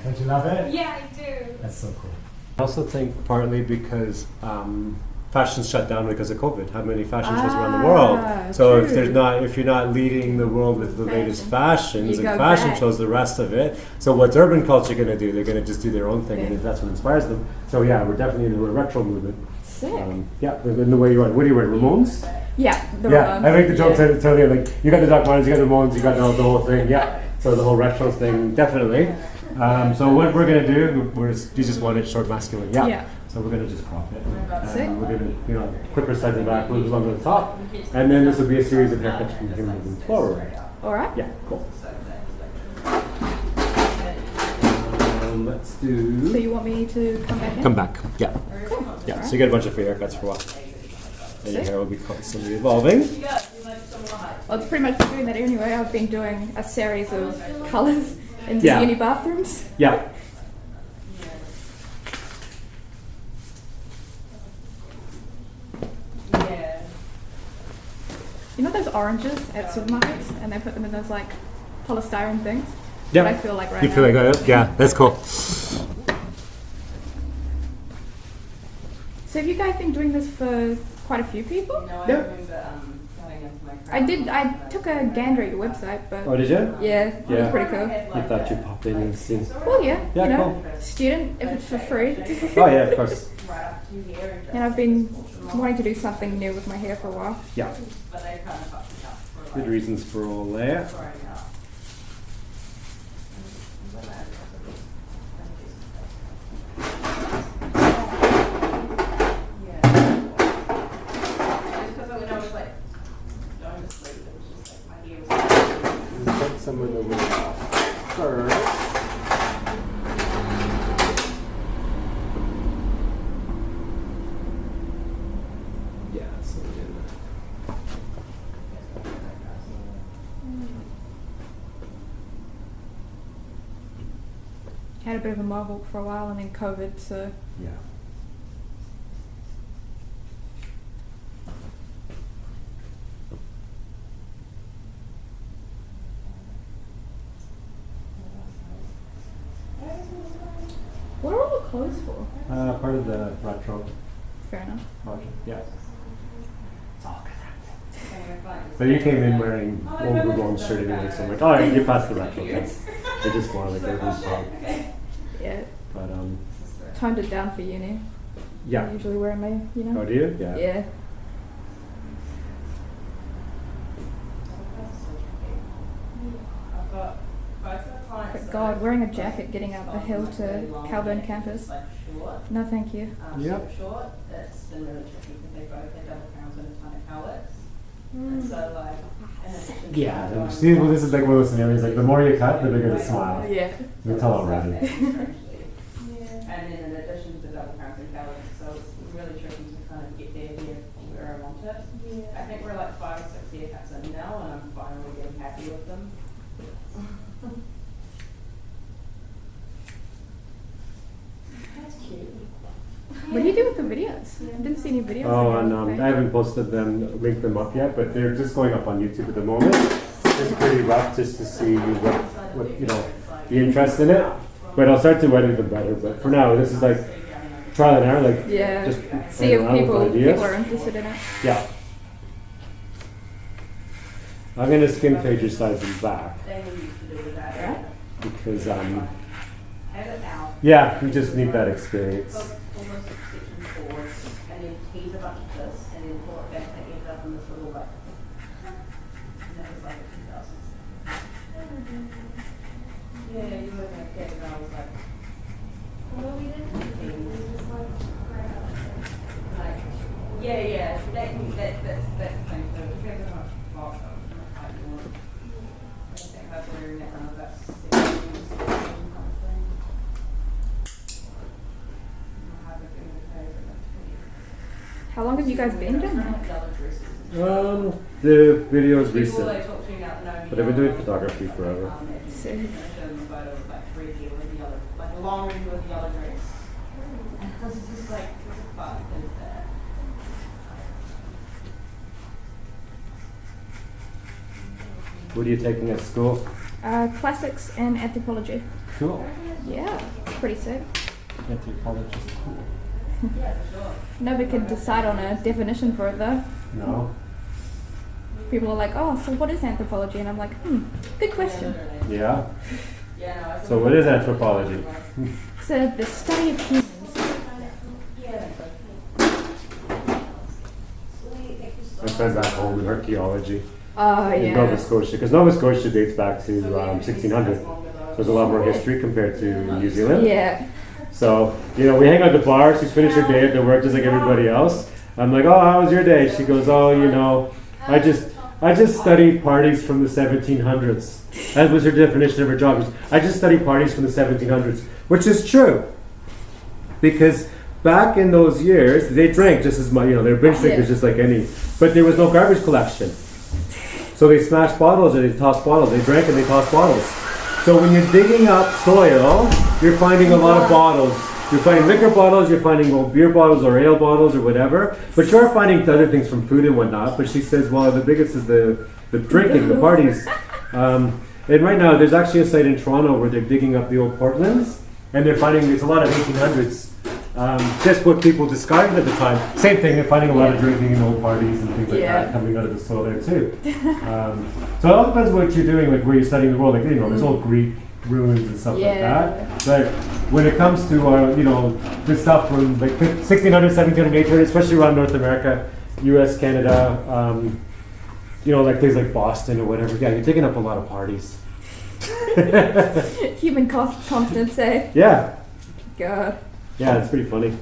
Don't you love it? Yeah, I do. That's so cool. I also think partly because fashion's shut down because of COVID. How many fashion shows around the world? So true. if you're not leading the world with the latest fashions You and go fashion back. shows, the rest of it. So what's urban culture going to do? They're going to just do their own thing, and if that's what inspires them. So yeah, we're definitely in the retro movement. Sick. Yeah, in the way you are. What do you wear? Ramones? Yeah, the Yeah, Ramones. I think the joke Yeah. tell you like you got the Doc Martens, you got the Ramones, you got the whole thing. Yeah, so the whole retro thing, definitely. So what we're gonna do, you just want it short, masculine. Yeah. Yeah. So we're gonna just crop it. Sick. We're gonna, clipper sides and back, moves along to the top, and then this will be a series of haircuts from here moving forward. All right. Yeah, cool. Let's do. So you want me to come back in? Come back. Yeah. Cool. Yeah. So you get a bunch of free haircuts for a while. And your Sick. hair will be constantly evolving. Well, it's pretty much been doing that anyway. I've been doing a series of colours in the Yeah. uni bathrooms. Yeah. Yeah. You know those oranges at supermarkets, and they put them in those like polystyrene things. Yeah. What I feel like right You now. feel like that? Yeah, that's cool. So have you guys been doing this for quite a few people? No, I Yeah. remember going into my I took a gander at your website, but Oh, did you? yeah, it Yeah. was pretty cool. You thought you'd pop in and see. Well, yeah, Yeah, you know, cool. student if it's for free. Oh yeah, of course. right up to here and And I've been wanting to do something new with my hair for a while. Yeah. but they kind of fucked it up for Good reasons for all that. growing up. Yeah. Just because when I was like going to sleep, it was just like my hair was Let's cut some of the wood off first. Yeah, so we did that. Had a bit of a mohawk for a while, and then COVID. So Yeah. what are all the clothes for? Part of the retro Fair enough. project. Yeah. It's all connected. like, But you came in wearing old Ramones shirt anyway, so I'm like, oh, yeah, you passed the retro thing. They just want like everything's wrong. Yeah, But toned it down for uni. yeah. I usually wear my, you Oh, know. do you? Yeah. Yeah. I've got both of the clients But that God, are wearing a jacket getting out the hill to really long Calburn and campus. like short, No, thank you. Yep. super short. It's been really tricky because they both have double crowns and a ton of colours. And so like, in addition to Yeah. going See, well, this is like one of those scenarios. Like the more you cut, the bigger the smile. Yeah. You can tell already. And then in addition to the double crowns and colours, so it's really tricky to kind of get their hair where I want it. I think we're like 5 or 6 haircuts in now, and I'm finally getting happy with them. What do you do with the videos? I didn't see any videos. Oh, on and your page. I haven't posted them, linked them up yet, but they're just going up on YouTube at the moment. It's pretty rough just to see what you know, the interest in it. But I'll start to edit them better. But for now, this is like trial and error. Like Yeah. just See playing if around with people ideas. are interested in it. Yeah. I'm gonna skin fade your sides and back They need to do with that. Right. because Have it out. yeah, we just need that experience. Almost section forward, and then tease a bunch of this, and then pull it back and end up in this little like. And that was like 2000s. Yeah, you were gonna get it, and I was like. Well, we didn't. Like, yeah, that's the thing, so it depends on how much box you want. I think that's where you're kind of that 16 kind of thing. How long have you guys been doing that? The video is recent, but I've been doing photography forever. So, Like a long review of the yellow dress. And I was just like, what the fuck is that? What are you taking at school? Classics and anthropology. Cool. Yeah, it's pretty sick. Anthropologist. Nobody could decide on a definition for it though. No. People are like, oh, so what is anthropology? And I'm like, good question. Yeah. So what is anthropology? So the study of humans. My friend back home in archaeology Oh, in Nova Scotia, because Nova Scotia dates back to 1600. There's a lot more history compared to New Zealand. Yeah. So, you know, we hang out at the bar. She's finished her day at the work just like everybody else. I'm like, oh, how was your day? She goes, oh, you know, I just studied parties from the 1700s. That was her definition of her job. I just studied parties from the 1700s, which is true. Because back in those years, they drank just as much, you know, they were binge drinkers just like any. But there was no garbage collection. So they smashed bottles or they tossed bottles. They drank and they tossed bottles. So when you're digging up soil, you're finding a lot of bottles. You're finding liquor bottles, you're finding old beer bottles or ale bottles or whatever. But you're finding other things from food and whatnot. But she says, well, the biggest is the drinking, the parties. And right now, there's actually a site in Toronto where they're digging up the old Portlands. And they're finding, it's a lot of 1800s. Just what people discarded at the time. Same thing, they're finding a lot of drinking in old parties and things like that coming out of the soil there too. So it all depends what you're doing, like where you're studying the world. Like, you know, there's old Greek ruins and stuff like that. But when it comes to, you know, this stuff from like 1600, 1700, 1800, especially around North America, US, Canada, you know, like things like Boston or whatever, yeah, you're taking up a lot of parties. Human constants, eh? Yeah. God. Yeah, it's pretty funny.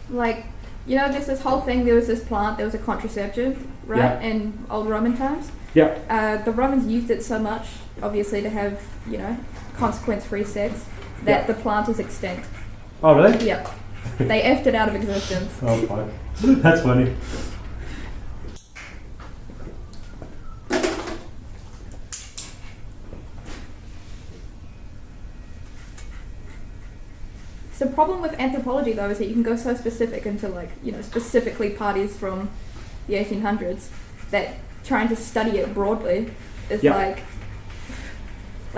Like, you know, there's this whole thing, there was this plant, there was a contraceptive, right, in old Roman times. Yeah. The Romans used it so much, obviously, to have, you know, consequence-free sex, that the plant is extinct. Oh, really? Yep. They effed it out of existence. Oh, fine. That's funny. The problem with anthropology, though, is that you can go so specific into, like, you know, specifically parties from the 1800s, that trying to study it broadly is like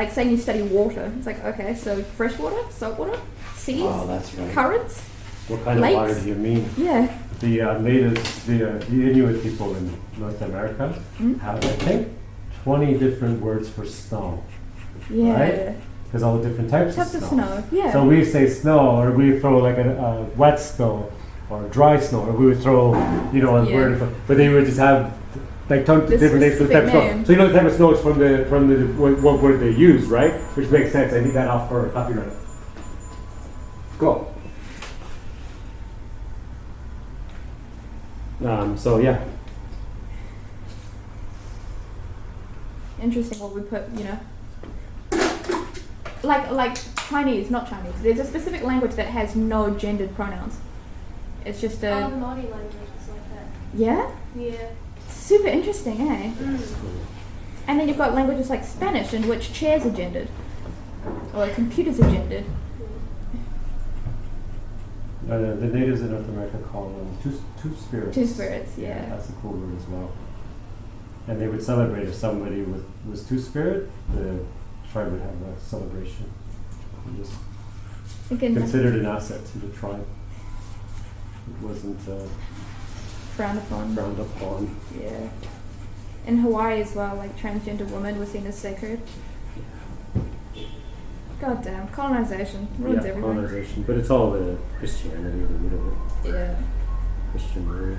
saying you study water. It's like, okay, so fresh water, salt water, seas, that's right. currents. What kind lakes? of water do you mean? Yeah. The natives, the Inuit people in North America have, I think, 20 different words for snow. Yeah. Right? There's all the different types of snow. Yeah. So we say snow, or we throw like a wet snow, or dry snow, or we would throw, you know, a word, but they would just have like tons of different names for the type of snow. So you know the type of snow is from the what word they use, right? Which makes sense. I need that off for copyright. Cool. So yeah. Interesting what we put, you know. Like Chinese, not Chinese. There's a specific language that has no gendered pronouns. It's just a... Oh, the Māori language is like that. Yeah? Yeah. Super interesting, eh? And then you've got languages like Spanish in which chairs are gendered. Or computers are gendered. The natives in North America call them two spirits. Two spirits, yeah. That's a cool word as well. And they would celebrate if somebody was two spirit, the tribe would have a celebration. It was considered an asset to the tribe. It wasn't frowned upon. Frowned upon. Yeah. In Hawaii as well, like transgender women were seen as sacred. God damn, colonization ruins everything. Colonization, but it's all the Christianity that we don't. Yeah. Christian word.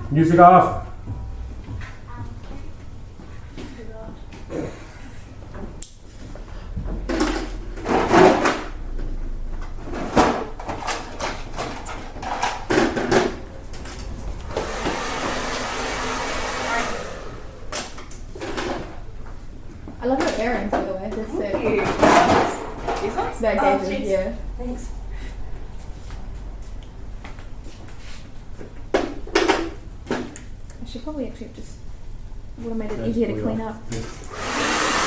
Music off. I love your earrings, by the way. They're sick. These ones? They're gauges, yeah. Thanks. I should probably actually just would have made it That's easier to way clean off. up.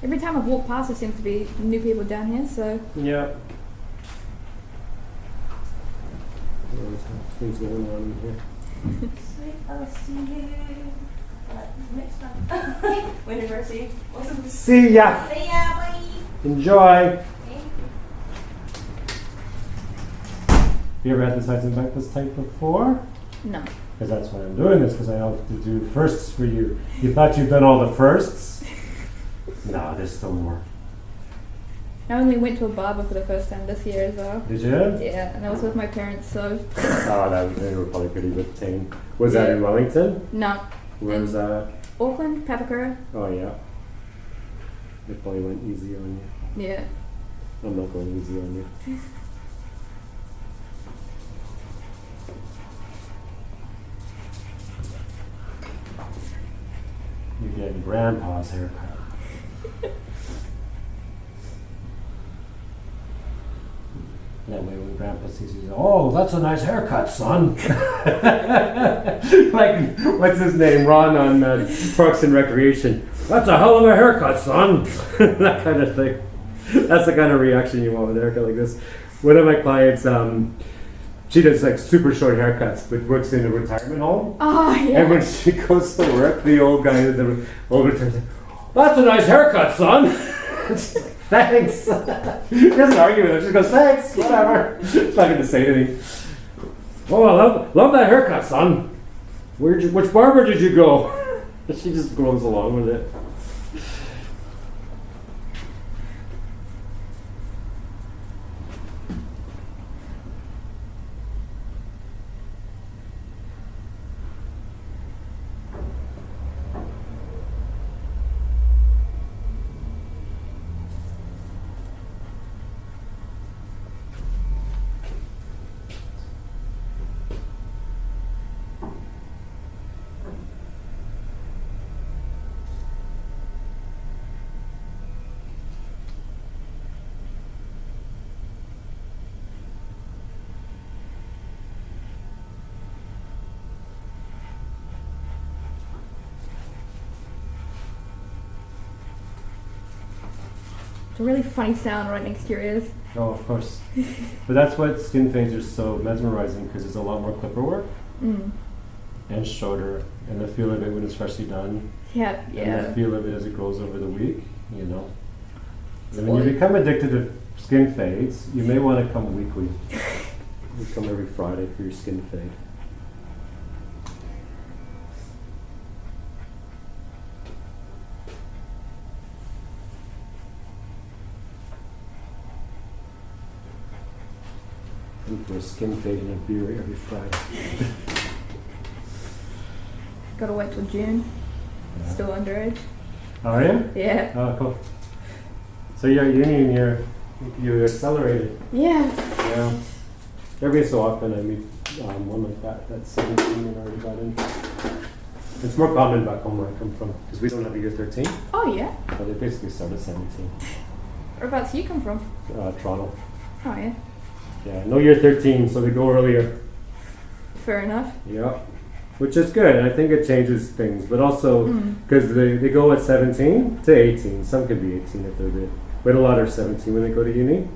Every time I've walked past, there seems to be new people down here. So Yeah. There's things going on in here. Sweet, I'll see you next time. Whenever I see you. Awesome. See ya. See ya, bye. Enjoy. Thank You ever had the sides and back this type before? no. Because that's why I'm doing this, because I have to do firsts for you. You thought you'd done all the firsts? No, there's still more. I only went to a barber for the first time this year as well. Did you? Yeah, and I was with my parents, so Oh, they were probably pretty good tame. Was that in Wellington? no. Where was that? Auckland, Papakura. Oh, yeah. They probably went easy on you. Yeah. I'm not going easy on you. You're getting grandpa's haircut. That way when grandpa sees you, oh, that's a nice haircut, son. Like, what's his name? Ron on Parks and Recreation. That's a hell of a haircut, son. That kind of thing. That's the kind of reaction you want with a haircut like this. One of my clients, she does like super short haircuts, but works in a retirement home. Oh, yeah. And when she goes to work, the old guy in the old retirement, that's a nice haircut, son. She's like, thanks. She doesn't argue with him. She goes, thanks, whatever. She's not going to say anything. Oh, I love that haircut, son. Which barber did you go? She just goes along with it. It's a really funny sound right next to your ears. Oh, of course. But that's what skin fades are so mesmerizing, because it's a lot more clipper work Mm. and shorter, and the feel of it when it's freshly done, Yeah, and yeah. the feel of it as it grows over the week, you know. It's And when you oily. become addicted to skin fades, you may want to come weekly. You come every Friday for your skin fade. And for a skin fade and a beer every Friday. Gotta wait till June. Yeah. Still underage. Are you? Yeah. Oh, cool. So you're at uni and you accelerated. Yeah. Yeah. Every so often I meet one like that that's 17 and already got in. It's more common back home where I come from, because we don't have a year 13, Oh, yeah. so they basically start at 17. Whereabouts do you come from? Toronto. Oh, yeah. Yeah, no year 13, so they go earlier. Fair enough. Yeah. Which is good. I think it changes things, but also Mm. because they go at 17 to 18. Some could be 18 if they're good, but a lot are 17 when they go to uni.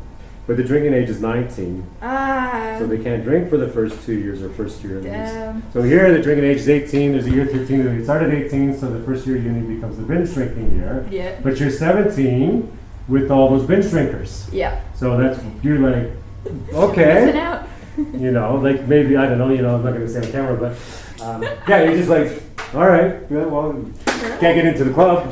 But the drinking age is 19, Ah. so they can't drink for the first 2 years or first year at least. Damn. So here the drinking age is 18. There's a year 13. They start at 18, so the first year of uni becomes the binge drinking year. Yeah. But you're 17 with all those binge drinkers. Yeah. So that's you're like, Missing okay. out. You know, like maybe, I don't know, I'm not going to say on camera, but yeah, you're just like, all right, yeah, well, can't get into the club.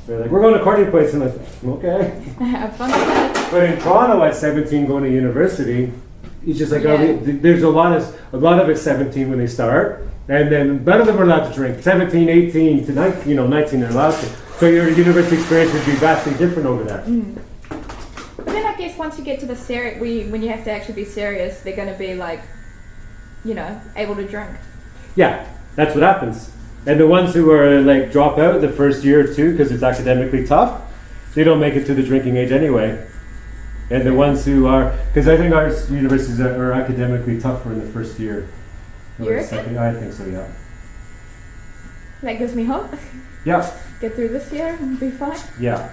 They're like, we're going to Courtney Place, and I'm like, okay. Have fun with that. But in Toronto at 17 going to university, it's just like, Yeah. there's a lot of it 17 when they start, and then none of them are allowed to drink. 17, 18 to 19, 19 they're allowed to. So your university experience would be vastly different over there. Mm. But then I guess once you get to the when you have to actually be serious, they're going to be like, able to drink. Yeah, that's what happens. And the ones who are like drop out the first year or two because it's academically tough, they don't make it to the drinking age anyway. And the ones who are, because I think our universities are academically tougher in the first year. You Or reckon? second, I think so, yeah. That gives me hope. Yeah, Get through this year and be fine. yeah.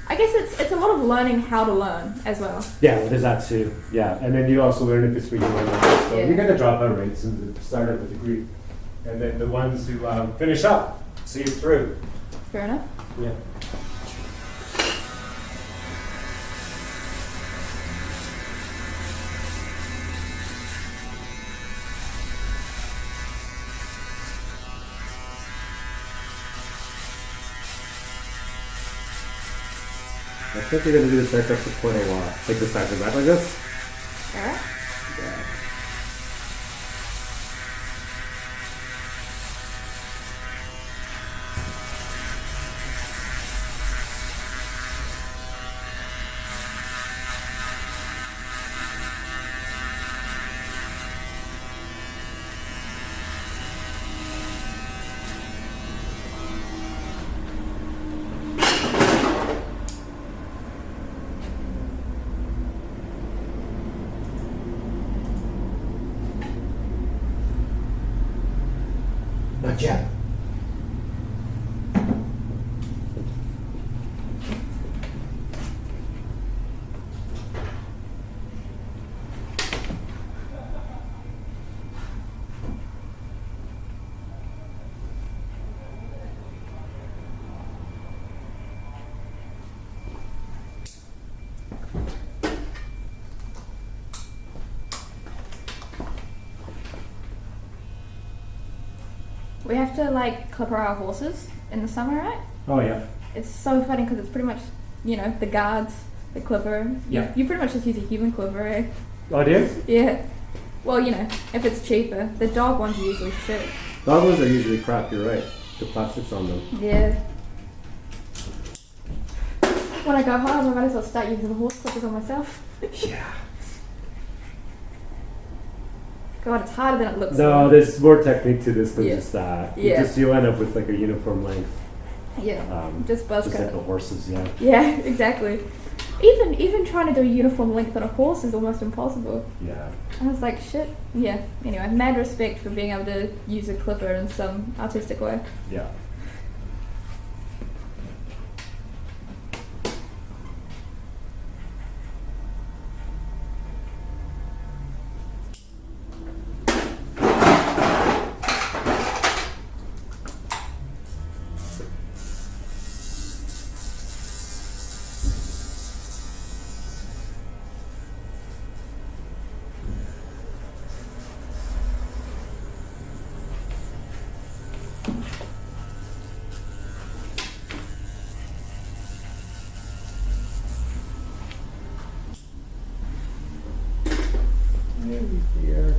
I guess it's a lot of learning how to learn as well. Yeah, well, there's that too. Yeah, and then you also learn if it's for you or not. So Yeah. you get the dropout rates in the start of the degree. And then the ones who finish up, see it through. Fair enough. Yeah. I think you're gonna do this haircut for quite a while. Like this back to back like this? Alright. Yeah. Not yet. We have to like clipper our horses in the summer, right? Oh yeah. It's so funny because it's pretty much, you know, the guards, the clipper. Yeah. You pretty much just use a human clipper, eh? Oh, do you? Yeah. Well, you know, if it's cheaper. The dog ones are usually shit. Dog ones are usually crap, you're right. The plastic's on them. Yeah. When I go home, I might as well start using the horse clippers on myself. Yeah. God, it's harder than it looks. No, there's more technique to this than Yeah. just that. Yeah. You end up with like a uniform length. Yeah. Just Just buzz like cut. the horses, yeah. Yeah, exactly. Even trying to do a uniform length on a horse is almost impossible. Yeah. I was like, shit. Yeah. Anyway, mad respect for being able to use a clipper in some artistic way. Yeah. Here.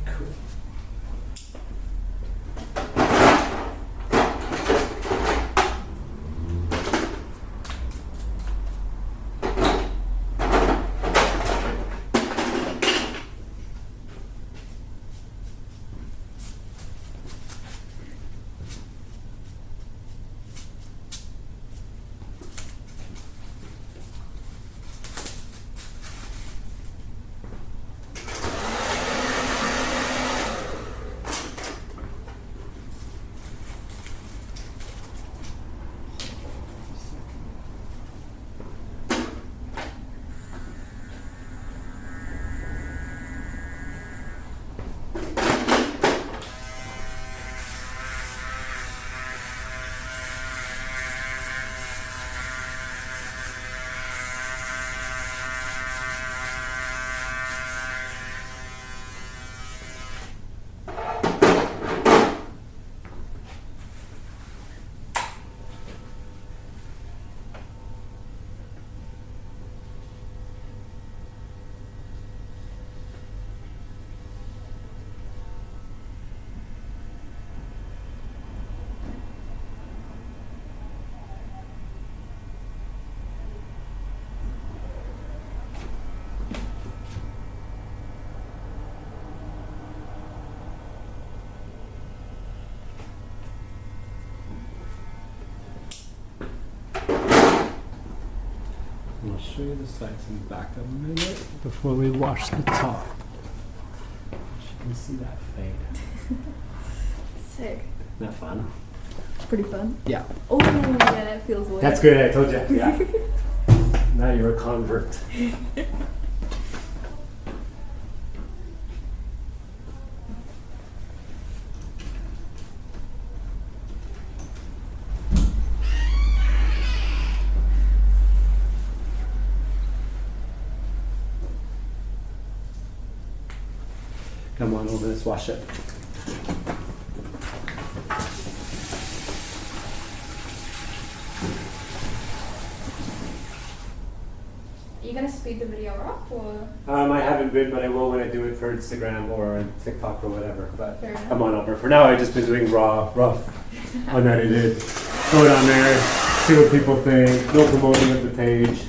Cool. show you the sides and back a minute before we wash the top. You can see that fade. Sick. Isn't that fun? Pretty fun. Yeah. Oh yeah, that feels weird. That's good, I told you. Yeah. Now you're a convert. Come on over, let's wash it. Are you gonna speed the video up or? I haven't been, but I will when I do it for Instagram or TikTok or whatever. But Fair enough. come on over. For now, I've just been doing rough, unedited. Throw it on there, see what people think. No promoting of the page,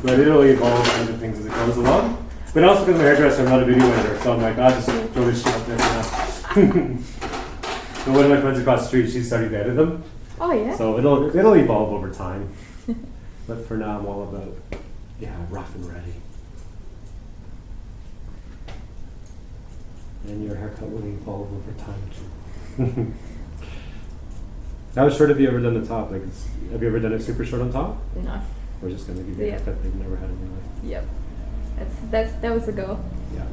but it'll evolve into things as it goes along. But also because I'm a hairdresser, I'm not a video editor, so I'm like, I'll just throw this shit up there for now. And one of my friends across the street, she's starting to edit them, Oh yeah. so it'll evolve over time. But for now, I'm all about rough and ready. And your haircut will evolve over time too. How short have you ever done the top? Like, have you ever done it super short on top? No. Or just gonna give you a Yeah. haircut they've never had in their life? Yep. That was the goal. Yeah.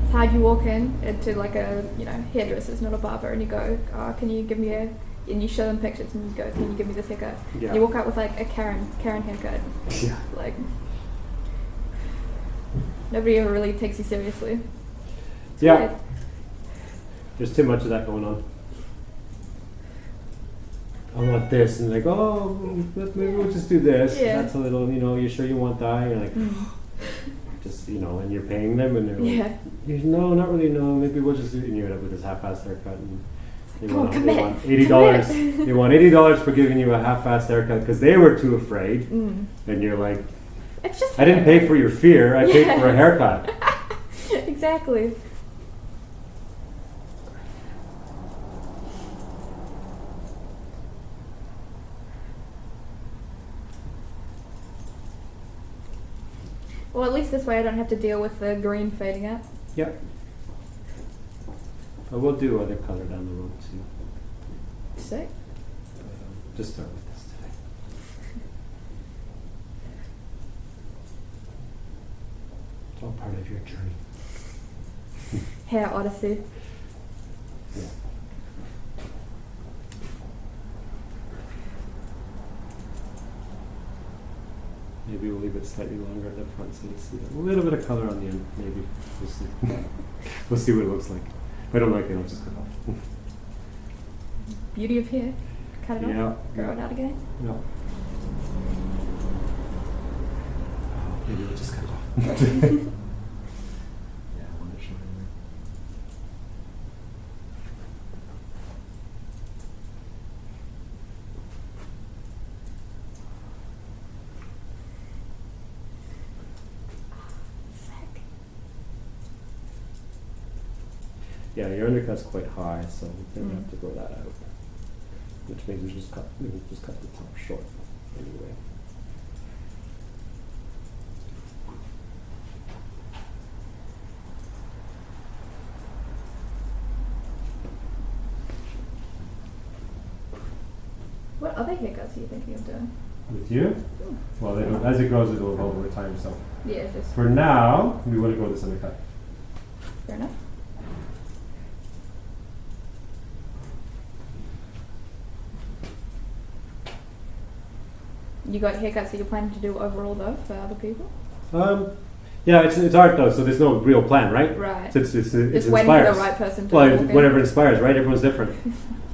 It's hard. You walk in into like a hairdresser's, not a barber, and you go, can you give me and you show them pictures and you go, can you give me this haircut? Yeah. And you walk out with like a Karen haircut. Yeah. Like nobody ever really takes you seriously. It's Yeah. weird. There's too much of that going on. I want this, and like, oh, maybe we'll just do this. Yeah. That's a little, you sure you want that? You're like, Mm. just, and you're paying them, and they're like, Yeah. no, not really, no, maybe we'll just do it. And you end up with this half-assed haircut. And they Come on, want commit. $80. Commit. They want $80 for giving you a half-assed haircut because they were too afraid. Mm. And you're like, It's just. I didn't pay for your fear, I paid Yeah. for a haircut. Exactly. Well, at least this way I don't have to deal with the green fading out. Yep. But we'll do other color down the road too. Sick. But, just start with this today. It's all part of your journey. Hair odyssey. Yeah. Maybe we'll leave it slightly longer at the front so you see a little bit of color on the end. Maybe. We'll see. We'll see what it looks like. If I don't like it, I'll just cut off. Beauty of hair. Cut it Yeah. off. Grow it out again. No. Oh, maybe we'll just cut it off. Yeah, I want to show you. Sick. Yeah, your undercut's quite high, so we're gonna have to grow that out. Which means we just cut the top short anyway. What other haircuts are you thinking of doing? With you? Well, as it grows, it'll evolve over time. So Yeah, just for now, we want to go this undercut. fair enough. You got haircuts that you're planning to do overall though for other people? Yeah, it's art though, so there's no real plan, right? Right. So it's Just inspires. waiting for the right person to Well, walk in. whatever inspires, right? Everyone's different.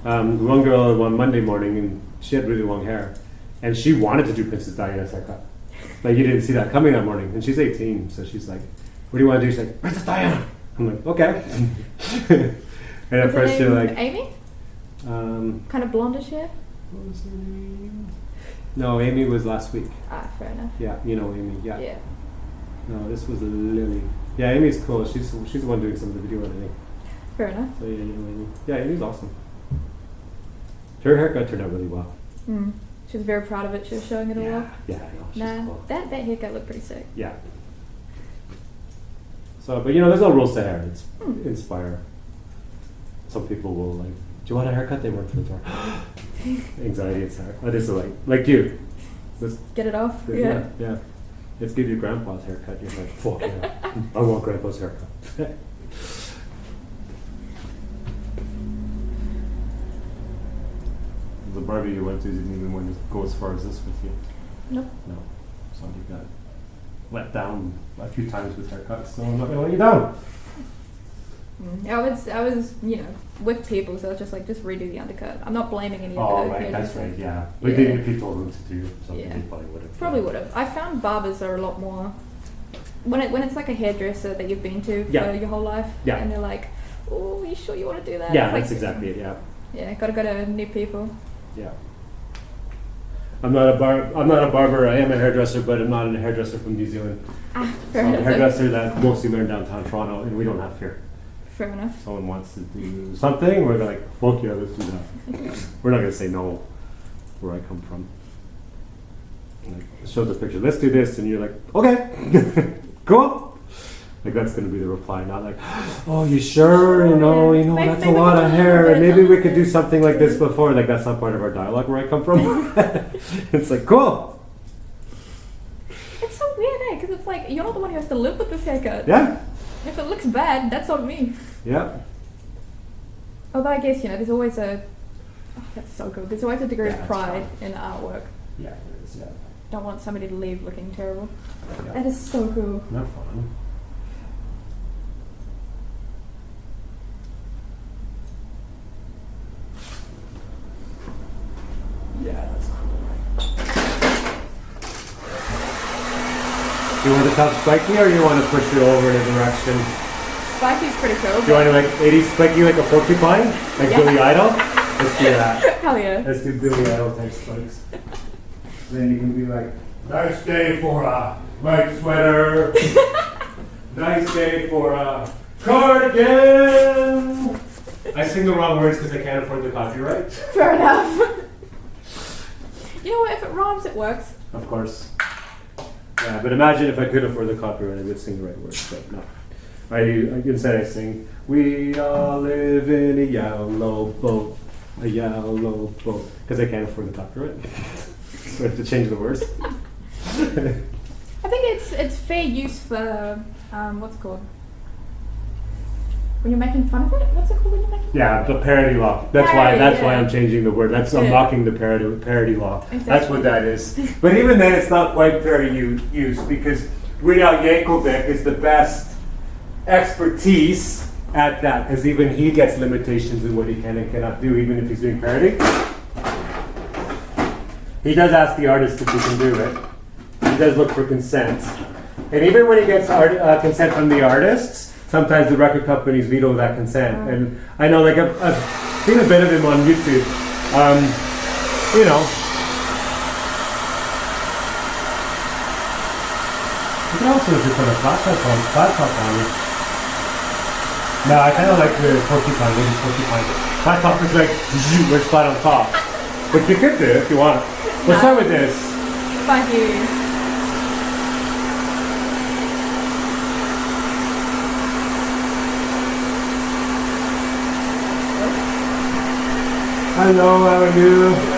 One girl one Monday morning, and she had really long hair, and she wanted to do Princess Diana's haircut. Like, you didn't see that coming that morning, and she's 18, so she's like, "What do you want to do?" She's like, "Princess Diana." I'm like, "Okay." And at Is her first you're name like, Amy? Kind of blondish hair? what was her name? No, Amy was last week. Ah, fair enough. Yeah, you know Amy. Yeah. Yeah. No, this was Lily. Yeah, Amy's cool. She's the one doing some of the video editing. Fair enough. So yeah, you know Amy. Yeah, Amy's awesome. Her haircut turned out really well. Mm. She was very proud of it. She was showing it all off. Yeah, I know. She's Nah, cool. that haircut looked pretty sick. Yeah. So, but you know, there's no rules to hair. It's inspire. Some people will like, do you want a haircut? They work for the door. Anxiety attack. I just like you. Let's, Get it off. yeah. Let's give you grandpa's haircut. You're like, fuck yeah. I want grandpa's haircut. The Barbie you went to didn't even want to go as far as this with you. Nope. No. So you got let down a few times with haircuts, so I'm not gonna let you down. I was, with people, so I was just like, just redo the undercut. I'm not blaming any of Oh, the right, that's hairdressers. right, yeah. But Yeah. then if you told them to do something, Yeah. they probably would have. Probably would have. I found barbers are a lot more when it's like a hairdresser that you've been to Yeah. for your whole life, Yeah. and they're like, "Oh, you sure you want to do that?" Yeah, It's like, that's exactly it, yeah. Yeah, gotta go to new people. Yeah. I'm not a barber, I am a hairdresser, but I'm not a hairdresser from New Zealand. Ah, So fair I'm a enough. hairdresser that mostly learned downtown Toronto, and we don't have here. Fair enough. Someone wants to do something, we're like, fuck yeah, let's do that. We're not gonna say no where I come from. Like, it shows a picture, let's do this, and you're like, okay, cool. Like that's gonna be the reply, not like, oh, you sure? Maybe That's a we lot can of do hair, and it. maybe we could do something like this before. Like that's not part of our dialogue where I come from. It's like, cool. It's so weird, because it's like you're not the one who has to live with this haircut. Yeah, If it looks bad, that's on me. yeah. Although I guess there's always that's so good. There's always a degree Yeah, of it's pride fun. in artwork. Yeah, it is, yeah. Don't want somebody to leave looking terrible. Yeah. That is so cool. Not fun. Yeah, that's cool. You want the top spiky or you want to push it over in a direction? Spiky's pretty cool. Do you want to like 80s spiky like a porcupine? Like Yeah. Billy Idol? Let's do that. Hell yeah. Let's do Billy Idol type spikes. Then you can be like, nice day for a white sweater. Nice day for a cardigan. I sing the wrong words because I can't afford the copyright. Fair enough. You know what? If it rhymes, it works. Of course. Yeah, but imagine if I could afford the copyright, I would sing the right words, but no. Instead I sing, we all live in a yellow boat, because I can't afford the copyright. So I have to change the words. I think it's fair use for what's it called? When you're making fun of it? What's it called when you're making fun Yeah, the parody law. That's Parody, why yeah. I'm changing the word. I'm Yeah. mocking the parody law. That's Exactly. what that is. But even then, it's not quite fair use because Weird Al Yankovic is the best expertise at that because even he gets limitations in what he can and cannot do, even if he's doing parody. He does ask the artist if he can do it. He does look for consent. And even when he gets consent from the artists, sometimes the record companies veto that consent. And I know, like, I've seen a bit of him on YouTube. You know. You can also just put a flat top on it. No, I kind of like the porcupine, maybe porcupine. Flat top is like, we're flat on top. But you could do it if you want. Let's start with this. Thank you. Hello, how are you?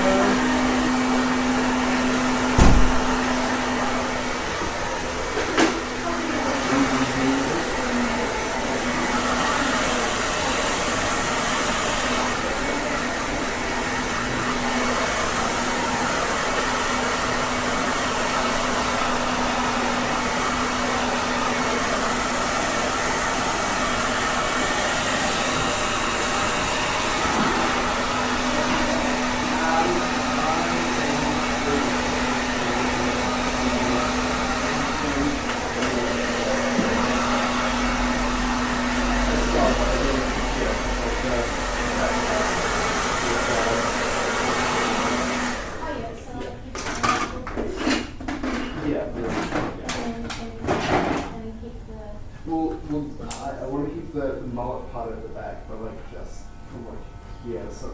I want to keep the mullet part at the back, but like just from like here, so.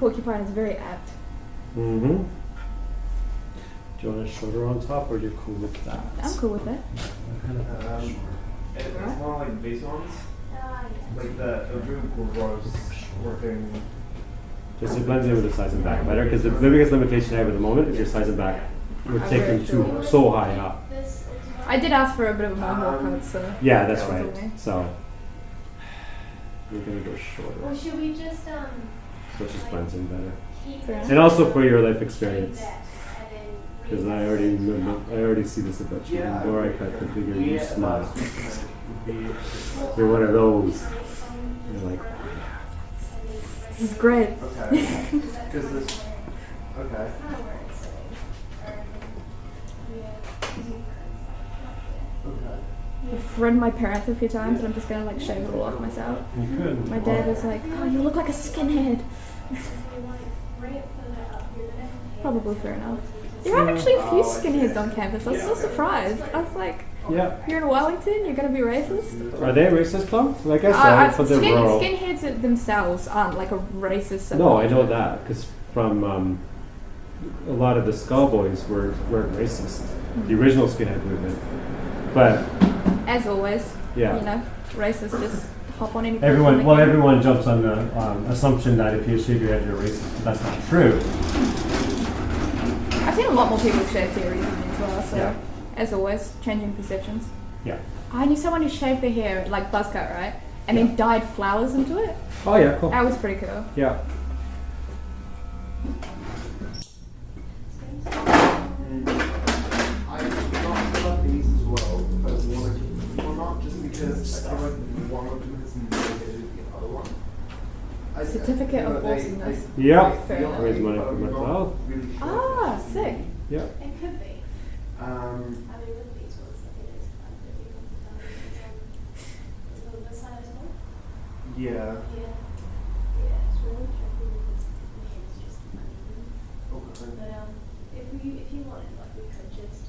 porcupine is very apt. Mm-hmm. Do you want a shorter on top, or you're cool with that? I'm cool with it. It's more like these ones. Like the Google was working. Just it blends in with the size and back better, because the biggest limitation I have at the moment is your size and back. We're taking so high up. I did ask for a bit of a more haircut, so. Yeah, that's Okay. right. So we're gonna go shorter, Well, should we just so it just blends in better. keep Fair it enough. And also for your life experience, that and then because I already see this about you. The more I cut, the bigger you smile. You're one of those. You're like, This is great. Okay. Because this. Okay. Okay. I've threatened my parents a few times, and I'm just gonna like shave it all off myself. you could. My dad was like, "Oh, you look like a skinhead." Probably fair enough. There are actually a few skinheads on campus. I was so surprised. I was like, Yeah. "You're in Wellington. You're gonna be racist?" Are they racist though? Like I said, but they're rural. Skinheads themselves aren't like a racist. No, I know that because from a lot of the Skull Boys weren't racist. The original skinhead movement, but As always, yeah. you know, racists just hop on any. Everyone, platform they can. everyone jumps on the assumption that if you shave your head, you're racist, but that's not true. I've seen a lot more people shave their ears than me as well. So, Yeah. as always, changing perceptions. Yeah. I knew someone who shaved their hair like buzz cut, right, and then dyed flowers into it. Oh yeah, cool. That was pretty cool. Yeah. I not love these as well, but one or not just because I feel like one of them is negative than the other one. Certificate of awesomeness. Yeah. Fair enough. Raise money for myself. Ah, sick. Yeah. It could be. Um, I mean, with these ones, like it is quite difficult to the side as well. yeah. Yeah. Yeah, it's really tricky because it's just uneven. Okay. But if you wanted, like we could just.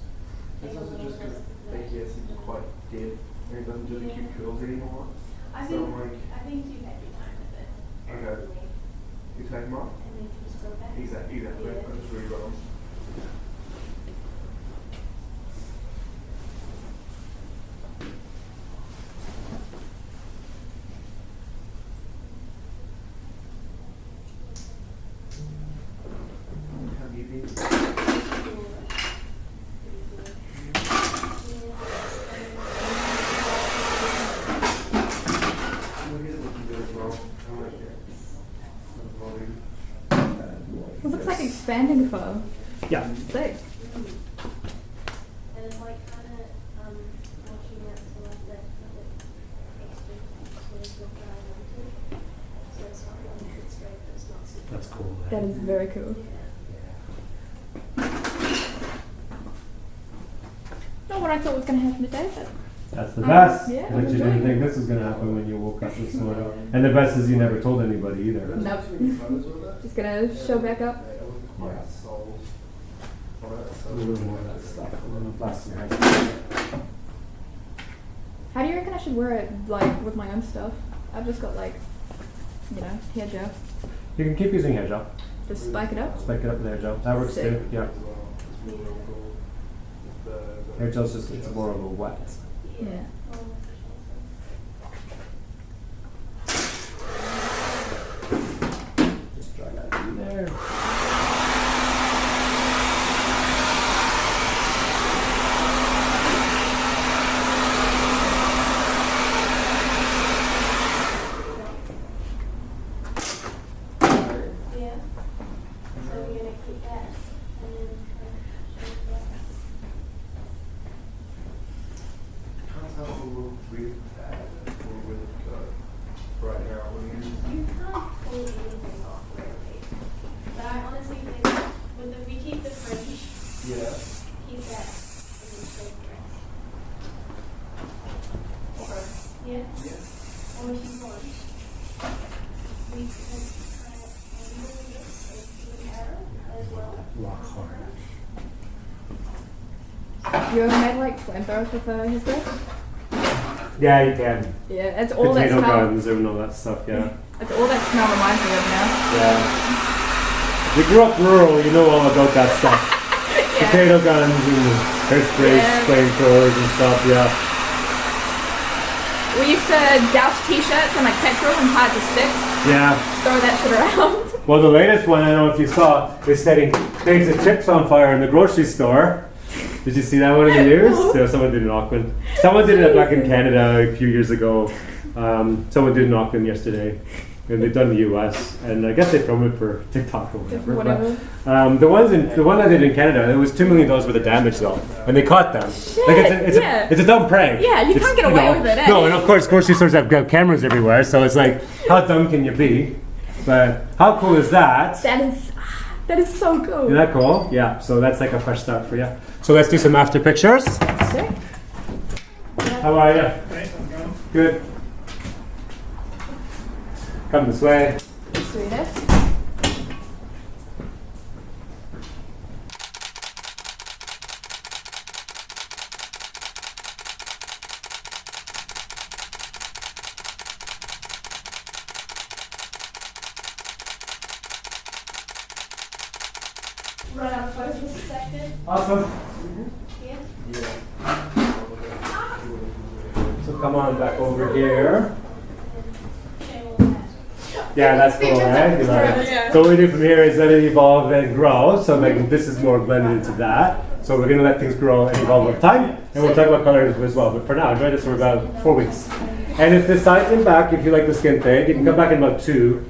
It's take a also little just because bit of the hair seems quite dead and it doesn't do the cute curls anymore. I So think like, I think you have your time with it. okay, you take them off? And then you just go back. Exactly. Yeah. I just really got them. Have you been? Look at it looking good as well. I like it. The volume. It looks like expanding foam. Yeah. Sick. And it's like kind of washing out to like that extra sort of dry water. So it's not really good straight, but it's not super. That's cool. That is very cool. Not what I thought was going to happen today, but That's the best. yeah, But you I'm didn't enjoying think this was going to happen when you woke up this morning. And the best is you never told anybody either. nope. Photos with it? Just gonna show back up. Yeah, it was quite sold. A little more of that stuff. A little plastic. How do you reckon I should wear it, like, with my own stuff? I've just got, like, you know, hair gel. You can keep using hair gel. Just spike it up. Spike it up with hair gel. That works Sick. too. Yeah. It's really cool. The- Hair gel's just, it's more of a wet. Yeah. Just dry that in there. Yeah. So you're gonna keep that and then shave that. Can't tell if it will look really bad or really good right now. When you You can't pull anything off really. But I honestly think with the, we keep the fringe, yeah. keep that and then shave the rest. Yeah? Yeah. Or if you want, we could try and move this into an arrow as well. Rock hard. You ever made, like, flamethrowers with his dress? Yeah, you can. Yeah, it's all that Potato smell. guns and all that stuff. Yeah. It's all that smell reminds me of now. Yeah. you grew up rural, you know all about that stuff. Yeah. Potato guns and hairspray, Yeah. flamethrowers and stuff, yeah. We used to douse t-shirts in like petrol and tie it to sticks. Yeah. Throw that shit around. Well, the latest one, I don't know if you saw, is setting bags of chips on fire in the grocery store. Did you see that one in the news? No. Yeah, someone did in Auckland. Someone did it back in Canada a few years ago. Someone did in Auckland yesterday. And they've done in the US. And I guess they filmed it for TikTok or whatever. Whatever. But, the one I did in Canada, it was $2 million worth of damage though. And they caught them. Yeah. It's a dumb prank. Yeah, you can't get away with it, eh? No, and of course grocery stores have got cameras everywhere. So it's like, how dumb can you be? But how cool is that? That is so cool. Isn't that cool? Yeah, so that's like a fresh start for you. So let's do some after pictures. Sick. How are you? Good. Come this way. Sweetest. Run out of photos for a second. Awesome. Yeah. So come on back over here. Share all that. Yeah, that's cool, right? You know, Yeah. so what we do from here is let it evolve and grow. So like this is more blended into that. So we're gonna let things grow and evolve over time, and we'll talk about colors as well. But for now, enjoy this for about 4 weeks. And if the sides and back, if you like the skin fade, you can come back in about 2.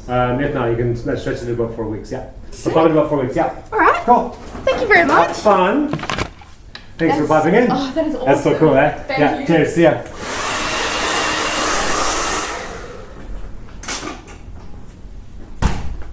If not, you can stretch it to about 4 weeks. Yeah. So probably about 4 weeks. Yeah. All right. Cool. Thank you very much. Fun. Thanks for popping in. Oh, that is awesome. That's so cool, eh? Thank yeah. you. Cheers. See ya.